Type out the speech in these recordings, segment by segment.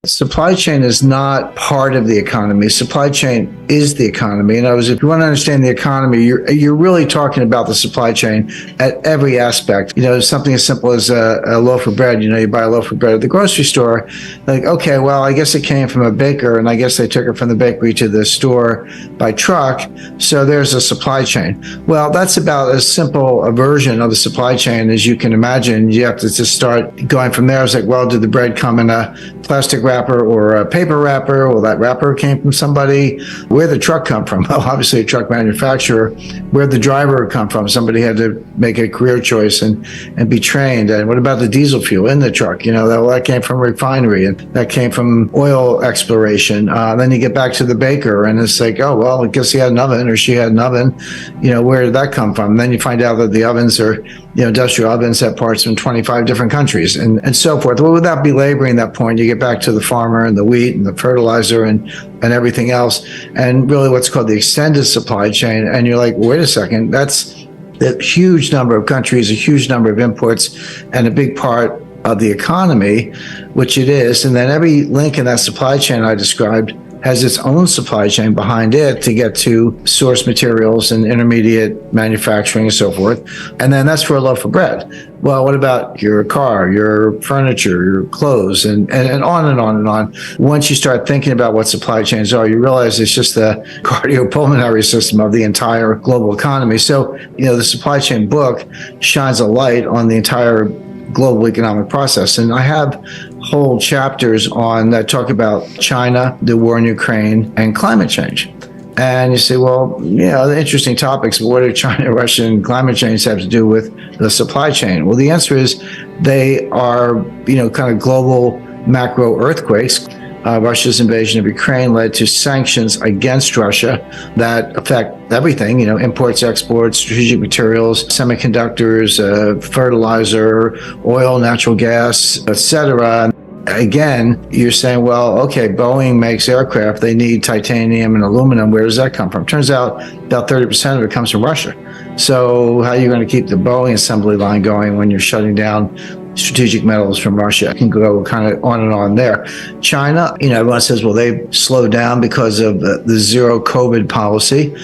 Supply chain is not part of the economy. Supply chain is the economy. In other words, if you want to understand the economy, you're really talking about the supply chain at every aspect. Something as simple as a loaf of bread. You buy a loaf of bread at the grocery store. Like, okay, well, I guess it came from a baker, and I guess they took it from the bakery to the store by truck. So there's a supply chain. Well, that's about as simple a version of the supply chain as you can imagine. You have to just start going from there. It's like, well, did the bread come in a plastic wrapper or a paper wrapper? Well, that wrapper came from somebody. Where'd the truck come from? Well, obviously a truck manufacturer. Where'd the driver come from? Somebody had to make a career choice and be trained. And what about the diesel fuel in the truck? That came from a refinery, and that came from oil exploration. Then you get back to the baker, and it's like, oh, well, I guess he had an oven or she had an oven. Where did that come from? And then you find out that the ovens are, industrial ovens have parts from 25 different countries and so forth. Well, without belaboring that point, you get back to the farmer and the wheat and the fertilizer and everything else, and really what's called the extended supply chain. And you're like, wait a second, that's a huge number of countries, a huge number of imports, and a big part of the economy, which it is. And then every link in that supply chain I described has its own supply chain behind it to get to source materials and intermediate manufacturing and so forth. And then that's for a loaf of bread. Well, what about your car, your furniture, your clothes, and on and on and on. Once you start thinking about what supply chains are, you realize it's just the cardiopulmonary system of the entire global economy. So, the supply chain book shines a light on the entire global economic process. And I have whole chapters on that talk about China, the war in Ukraine, and climate change. And you say, well, the interesting topics, but what do China, Russia, and climate change have to do with the supply chain? Well, the answer is they are, kind of global macro earthquakes. Russia's invasion of Ukraine led to sanctions against Russia that affect everything, imports, exports, strategic materials, semiconductors, fertilizer, oil, natural gas, etc. Again, you're saying, well, okay, Boeing makes aircraft. They need titanium and aluminum. Where does that come from? Turns out about 30% of it comes from Russia. So how are you going to keep the Boeing assembly line going when you're shutting down strategic metals from Russia? It can go kind of on and on there. China, everyone says, well, they've slowed down because of the zero COVID policy.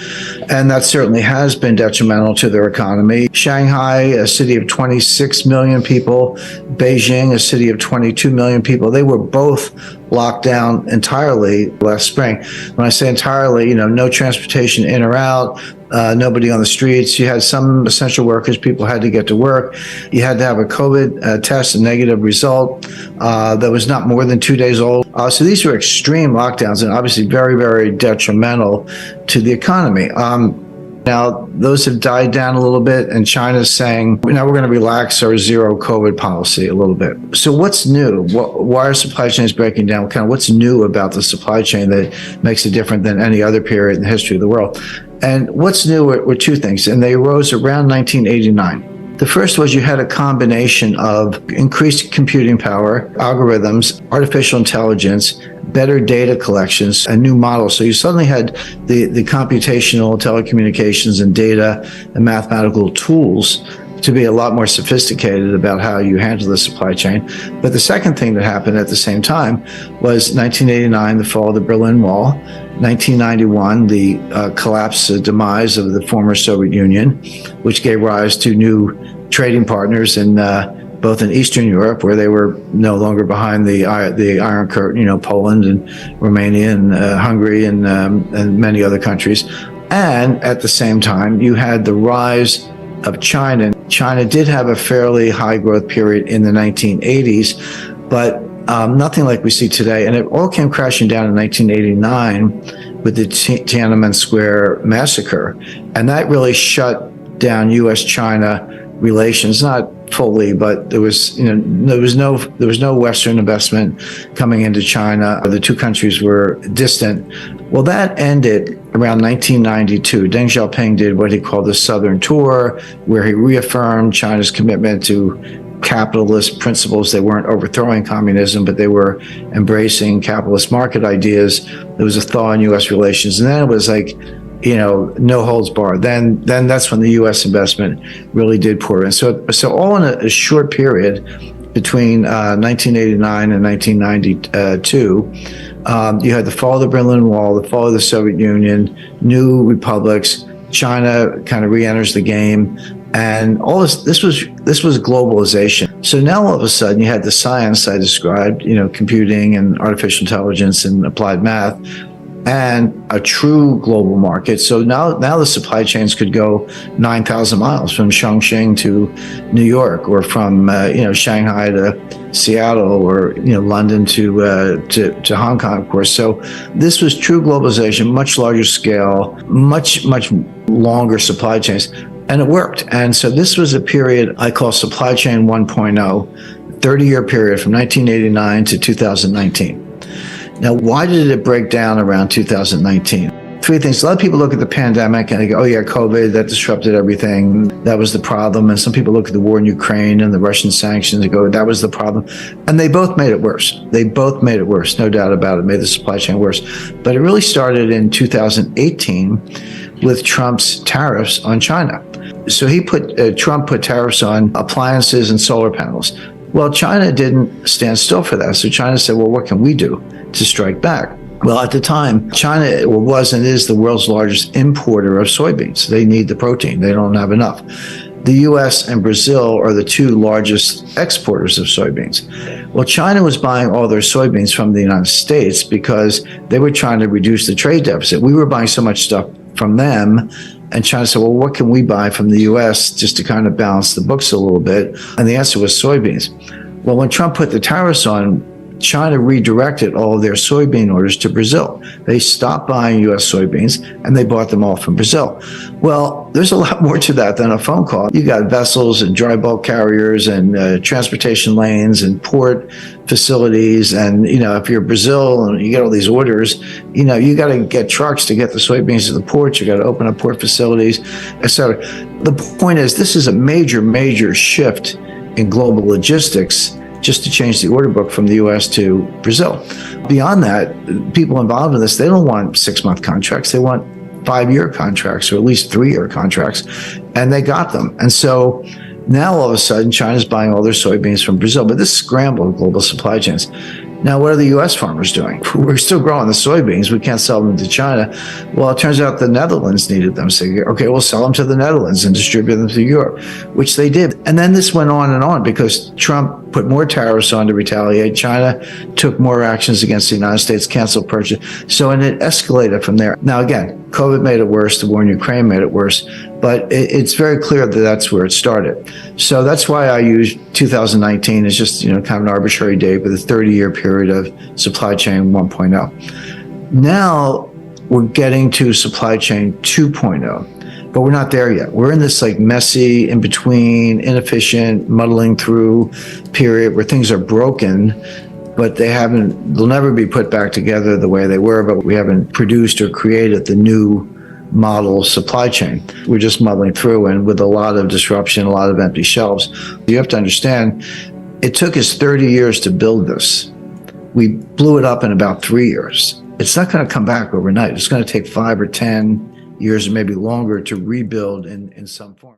And that certainly has been detrimental to their economy. Shanghai, a city of 26 million people, Beijing, a city of 22 million people, they were both locked down entirely last spring. When I say entirely, no transportation in or out, nobody on the streets. You had some essential workers, people had to get to work. You had to have a COVID test, a negative result that was not more than 2 days old. So these were extreme lockdowns and obviously very, very detrimental to the economy. Now, those have died down a little bit, and China's saying, now we're going to relax our zero COVID policy a little bit. So what's new? Why are supply chains breaking down? What's new about the supply chain that makes it different than any other period in the history of the world? And what's new were two things, and they arose around 1989. The first was you had a combination of increased computing power, algorithms, artificial intelligence, better data collections, and new models. So you suddenly had the computational telecommunications and data and mathematical tools to be a lot more sophisticated about how you handle the supply chain. But the second thing that happened at the same time was 1989, the fall of the Berlin Wall, 1991, the collapse, demise of the former Soviet Union, which gave rise to new trading partners in both in Eastern Europe, where they were no longer behind the Iron Curtain, Poland and Romania and Hungary and many other countries. And at the same time, you had the rise of China. China did have a fairly high growth period in the 1980s, but nothing like we see today. And it all came crashing down in 1989 with the Tiananmen Square massacre. And that really shut down U.S.-China relations, not fully, but there was no Western investment coming into China. The two countries were distant. Well, that ended around 1992. Deng Xiaoping did what he called the Southern Tour, where he reaffirmed China's commitment to capitalist principles. They weren't overthrowing communism, but they were embracing capitalist market ideas. There was a thaw in U.S. relations, and then it was like, no holds barred. Then that's when the U.S. investment really did pour in. So all in a short period, between 1989 and 1992. You had the fall of the Berlin Wall, the fall of the Soviet Union, new republics. China kind of re-enters the game, and all this was globalization. So now all of a sudden you had the science I described, computing and artificial intelligence and applied math, and a true global market. So now the supply chains could go 9,000 miles from Chongqing to New York, or from Shanghai to Seattle, or London to Hong Kong, of course. So this was true globalization, much larger scale, much longer supply chains, and it worked. And so this was a period I call supply chain 1.0, 30-year period from 1989 to 2019. Now, why did it break down around 2019? Three things. A lot of people look at the pandemic and they go, oh yeah, COVID, that disrupted everything. That was the problem. And some people look at the war in Ukraine and the Russian sanctions and go, that was the problem. And they both made it worse. They both made it worse, no doubt about it, made the supply chain worse. But it really started in 2018 with Trump's tariffs on China. So Trump put tariffs on appliances and solar panels. Well, China didn't stand still for that. So China said, well, what can we do to strike back? Well, at the time, China was and is the world's largest importer of soybeans. They need the protein. They don't have enough. The U.S. and Brazil are the two largest exporters of soybeans. Well, China was buying all their soybeans from the United States because they were trying to reduce the trade deficit. We were buying so much stuff from them, and China said, well, what can we buy from the U.S. just to kind of balance the books a little bit? And the answer was soybeans. Well, when Trump put the tariffs on, China redirected all of their soybean orders to Brazil. They stopped buying U.S. soybeans and they bought them all from Brazil. Well, there's a lot more to that than a phone call. You got vessels and dry bulk carriers and transportation lanes and port facilities. And, if you're Brazil and you get all these orders, you got to get trucks to get the soybeans to the ports. You got to open up port facilities, etc. The point is, this is a major, major shift in global logistics, just to change the order book from the U.S. to Brazil. Beyond that, people involved in this, they don't want 6-month contracts. They want 5-year contracts, or at least 3-year contracts, and they got them. And so now all of a sudden, China's buying all their soybeans from Brazil, but this scrambled global supply chains. Now, what are the U.S. farmers doing? We're still growing the soybeans. We can't sell them to China. Well, it turns out the Netherlands needed them. So, okay, we'll sell them to the Netherlands and distribute them to Europe, which they did. And then this went on and on because Trump put more tariffs on to retaliate. China took more actions against the United States, canceled purchase. So, and it escalated from there. Now, again, COVID made it worse. The war in Ukraine made it worse. But it's very clear that that's where it started. So that's why I use 2019 as just, kind of an arbitrary date with a 30-year period of supply chain 1.0. Now we're getting to supply chain 2.0, but we're not there yet. We're in this messy, in between, inefficient, muddling through period where things are broken, but they'll never be put back together the way they were, but we haven't produced or created the new model supply chain. We're just muddling through, and with a lot of disruption, a lot of empty shelves. You have to understand, it took us 30 years to build this. We blew it up in about 3 years. It's not going to come back overnight. It's going to take 5 or 10 years or maybe longer to rebuild in some form.